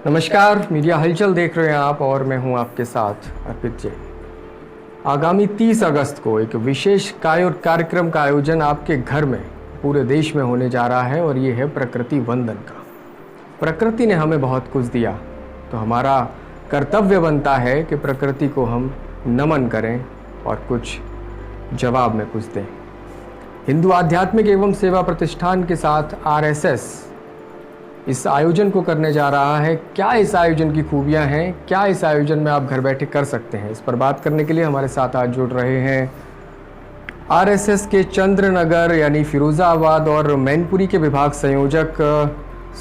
नमस्कार, मीडिया हलचल देख रहे हैं आप और मैं हूं आपके साथ अर्पित जैन। आगामी 30 अगस्त को एक विशेष कार्यक्रम का आयोजन आपके घर में पूरे देश में होने जा रहा है और ये है प्रकृति वंदन का। प्रकृति ने हमें बहुत कुछ दिया, तो हमारा कर्तव्य बनता है कि प्रकृति को हम नमन करें और कुछ जवाब में कुछ दें। हिंदू आध्यात्मिक एवं सेवा प्रतिष्ठान के साथ आरएसएस इस आयोजन को करने जा रहा है। क्या इस आयोजन की खूबियां हैं, क्या इस आयोजन में आप घर बैठे कर सकते हैं, इस पर बात करने के लिए हमारे साथ आज जुड़ रहे हैं आरएसएस के चंद्रनगर यानी फिरोजाबाद और मैनपुरी के विभाग संयोजक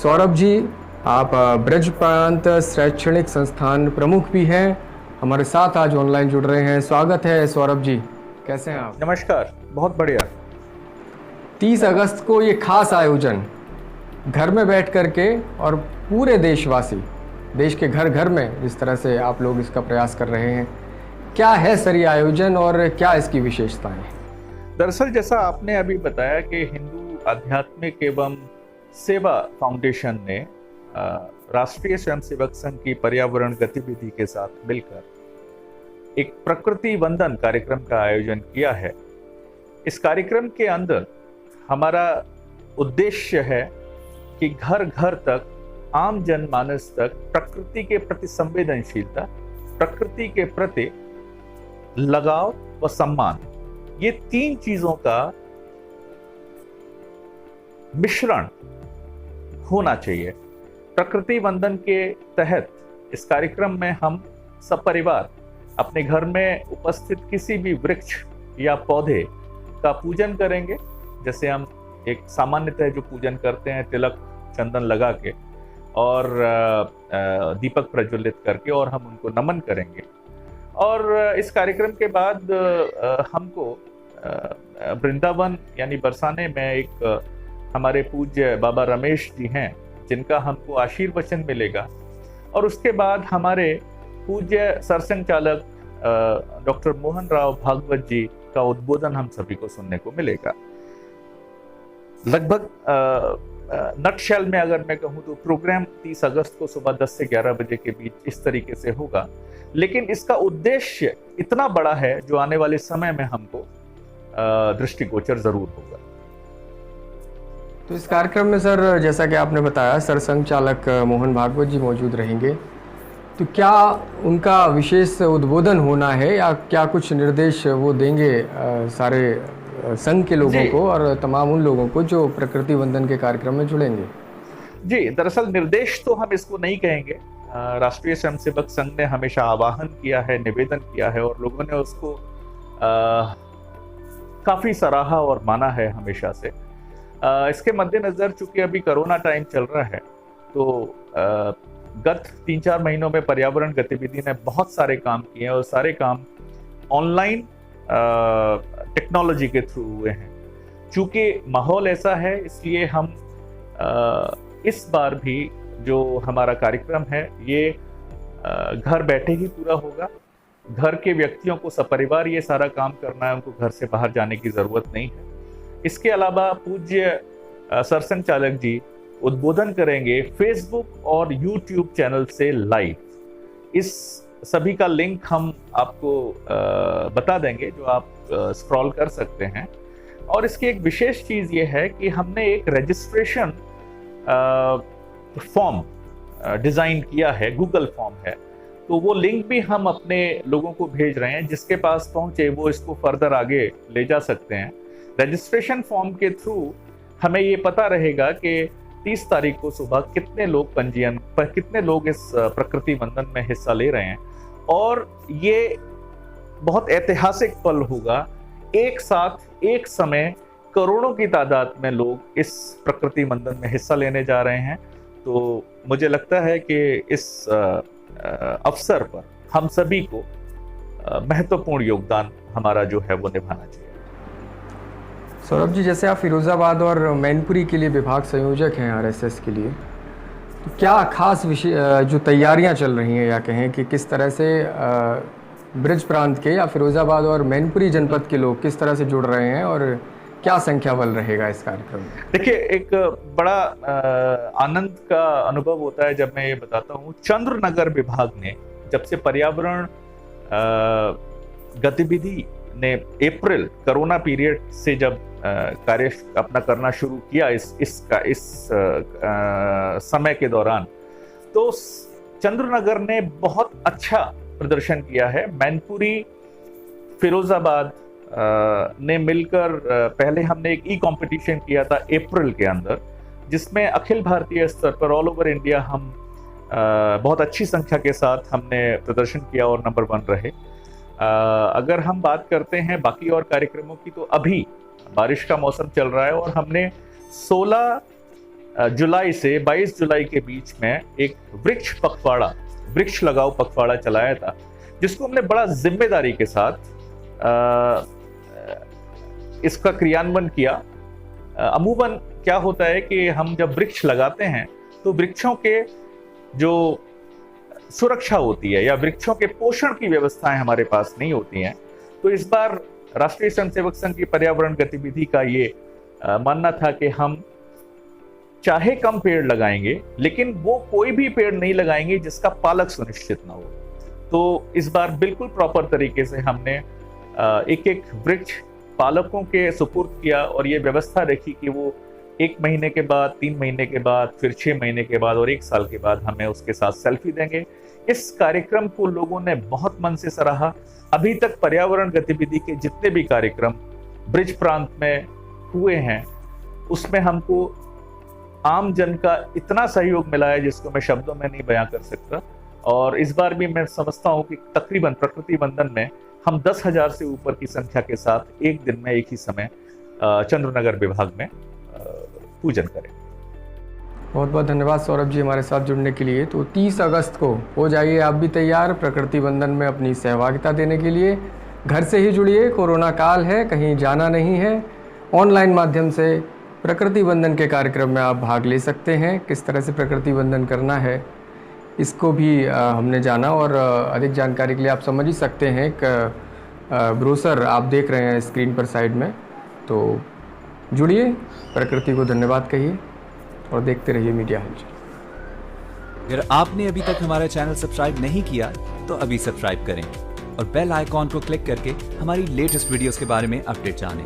सौरभ जी। आप ब्रज प्रांत शैक्षणिक संस्थान प्रमुख भी हैं, हमारे साथ आज ऑनलाइन जुड़ रहे हैं। स्वागत है सौरभ जी, कैसे हैं आप? नमस्कार, बहुत बढ़िया। 30 अगस्त को ये खास आयोजन घर में बैठ करके और पूरे देशवासी, देश के घर घर में जिस तरह से आप लोग इसका प्रयास कर रहे हैं, क्या है सर ये आयोजन और क्या इसकी विशेषताएं? दरअसल जैसा आपने अभी बताया कि हिंदू आध्यात्मिक एवं सेवा फाउंडेशन ने राष्ट्रीय स्वयंसेवक संघ की पर्यावरण गतिविधि के साथ मिलकर एक प्रकृति वंदन कार्यक्रम का आयोजन किया है। इस कार्यक्रम के अंदर हमारा उद्देश्य है कि घर घर तक, आम जनमानस तक प्रकृति के प्रति संवेदनशीलता, प्रकृति के प्रति लगाव व सम्मान, ये तीन चीजों का मिश्रण होना चाहिए। प्रकृति वंदन के तहत इस कार्यक्रम में हम सपरिवार अपने घर में उपस्थित किसी भी वृक्ष या पौधे का पूजन करेंगे। जैसे हम एक सामान्यतः जो पूजन करते हैं तिलक चंदन लगा के और दीपक प्रज्वलित करके, और हम उनको नमन करेंगे। और इस कार्यक्रम के बाद हमको वृंदावन यानी बरसाने में एक हमारे पूज्य बाबा रमेश जी हैं, जिनका हमको आशीर्वचन मिलेगा। और उसके बाद हमारे पूज्य सरसंघ चालक डॉक्टर मोहन राव भागवत जी का उद्बोधन हम सभी को सुनने को मिलेगा। लगभग नटशेल में अगर मैं कहूँ तो प्रोग्राम 30 अगस्त को सुबह 10 से 11 बजे के बीच इस तरीके से होगा। लेकिन इसका उद्देश्य इतना बड़ा है जो आने वाले समय में हमको दृष्टिगोचर जरूर होगा। तो इस कार्यक्रम में सर, जैसा कि आपने बताया, सरसंघ चालक मोहन भागवत जी मौजूद रहेंगे, तो क्या उनका विशेष उद्बोधन होना है या क्या कुछ निर्देश वो देंगे सारे संघ के लोगों को और तमाम उन लोगों को जो प्रकृति वंदन के कार्यक्रम में जुड़ेंगे? जी, दरअसल निर्देश तो हम इसको नहीं कहेंगे। राष्ट्रीय स्वयंसेवक संघ ने हमेशा आह्वान किया है, निवेदन किया है और लोगों ने उसको काफी सराहा और माना है हमेशा से। इसके मद्देनजर चूंकि अभी कोरोना टाइम चल रहा है, तो गत 3-4 महीनों में पर्यावरण गतिविधि ने बहुत सारे काम किए हैं और सारे काम ऑनलाइन टेक्नोलॉजी के थ्रू हुए हैं। चूंकि माहौल ऐसा है, इसलिए हम इस बार भी जो हमारा कार्यक्रम है ये घर बैठे ही पूरा होगा। घर के व्यक्तियों को सपरिवार ये सारा काम करना है, उनको घर से बाहर जाने की जरूरत नहीं है। इसके अलावा पूज्य सरसंघ चालक जी उद्बोधन करेंगे फेसबुक और यूट्यूब चैनल से लाइव। इस सभी का लिंक हम आपको बता देंगे, जो आप स्क्रॉल कर सकते हैं। और इसकी एक विशेष चीज ये है कि हमने एक रजिस्ट्रेशन फॉर्म डिजाइन किया है, गूगल फॉर्म है, तो वो लिंक भी हम अपने लोगों को भेज रहे हैं। जिसके पास पहुंचे वो इसको फर्दर आगे ले जा सकते हैं। रजिस्ट्रेशन फॉर्म के थ्रू हमें ये पता रहेगा कि 30 तारीख को सुबह कितने लोग इस प्रकृति वंदन में हिस्सा ले रहे हैं। और ये बहुत ऐतिहासिक पल होगा। एक साथ एक समय करोड़ों की तादाद में लोग इस प्रकृति वंदन में हिस्सा लेने जा रहे हैं। तो मुझे लगता है कि इस अवसर पर हम सभी को महत्वपूर्ण योगदान हमारा जो है वो निभाना चाहिए। सौरभ जी, जैसे आप फिरोजाबाद और मैनपुरी के लिए विभाग संयोजक हैं आरएसएस के लिए, तो क्या खास विषय जो तैयारियां चल रही हैं या कहें कि किस तरह से ब्रज प्रांत के या फिरोजाबाद और मैनपुरी जनपद के लोग किस तरह से जुड़ रहे हैं और क्या संख्या बल रहेगा इस कार्यक्रम में? देखिए, एक बड़ा आनंद का अनुभव होता है जब मैं ये बताता हूँ। चंद्रनगर विभाग ने जब से पर्यावरण गतिविधि ने अप्रैल कोरोना पीरियड से जब कार्य अपना करना शुरू किया इस समय के दौरान, तो चंद्रनगर ने बहुत अच्छा प्रदर्शन किया है। मैनपुरी, फिरोजाबाद ने मिलकर पहले हमने एक कंपटीशन किया था अप्रैल के अंदर, जिसमें अखिल भारतीय स्तर पर ऑल ओवर इंडिया हम बहुत अच्छी संख्या के साथ हमने प्रदर्शन किया और नंबर 1 रहे। अगर हम बात करते हैं बाकी और कार्यक्रमों की, तो अभी बारिश का मौसम चल रहा है और हमने 16 जुलाई से 22 जुलाई के बीच में एक वृक्ष लगाओ पखवाड़ा चलाया था, जिसको हमने बड़ा जिम्मेदारी के साथ इसका क्रियान्वयन किया। अमूमन क्या होता है कि हम जब वृक्ष लगाते हैं तो वृक्षों के जो सुरक्षा होती है या वृक्षों के पोषण की व्यवस्थाएं हमारे पास नहीं होती हैं। तो इस बार राष्ट्रीय स्वयंसेवक संघ की पर्यावरण गतिविधि का ये मानना था कि हम चाहे कम पेड़ लगाएंगे, लेकिन वो कोई भी पेड़ नहीं लगाएंगे जिसका पालक सुनिश्चित ना हो। तो इस बार बिल्कुल प्रॉपर तरीके से हमने एक वृक्ष पालकों के सुपुर्द किया और ये व्यवस्था रखी कि वो 1 महीने के बाद, 3 महीने के बाद, फिर 6 महीने के बाद और 1 साल के बाद हमें उसके साथ सेल्फी देंगे। इस कार्यक्रम को लोगों ने बहुत मन से सराहा। अभी तक पर्यावरण गतिविधि के जितने भी कार्यक्रम ब्रिज प्रांत में हुए हैं, उसमें हमको आम जन का इतना सहयोग मिला है जिसको मैं शब्दों में नहीं बयां कर सकता। और इस बार भी मैं समझता हूं कि तकरीबन प्रकृति वंदन में हम 10,000 से ऊपर की संख्या के साथ एक दिन में एक ही समय चंद्रनगर विभाग में पूजन करें। बहुत बहुत धन्यवाद सौरभ जी हमारे साथ जुड़ने के लिए। तो 30 अगस्त को हो जाइए आप भी तैयार प्रकृति वंदन में अपनी सहभागिता देने के लिए। घर से ही जुड़िए, कोरोना काल है, कहीं जाना नहीं है। ऑनलाइन माध्यम से प्रकृति वंदन के कार्यक्रम में आप भाग ले सकते हैं। किस तरह से प्रकृति वंदन करना है इसको भी हमने जाना और अधिक जानकारी के लिए आप समझ ही सकते हैं। एक ब्रोशर आप देख रहे हैं स्क्रीन पर साइड में, तो जुड़िए, प्रकृति को धन्यवाद कहिए और देखते रहिए मीडिया हलचल। अगर आपने अभी तक हमारा चैनल सब्सक्राइब नहीं किया तो अभी सब्सक्राइब करें और बेल आइकॉन को क्लिक करके हमारी लेटेस्ट वीडियोस के बारे में अपडेट जानें।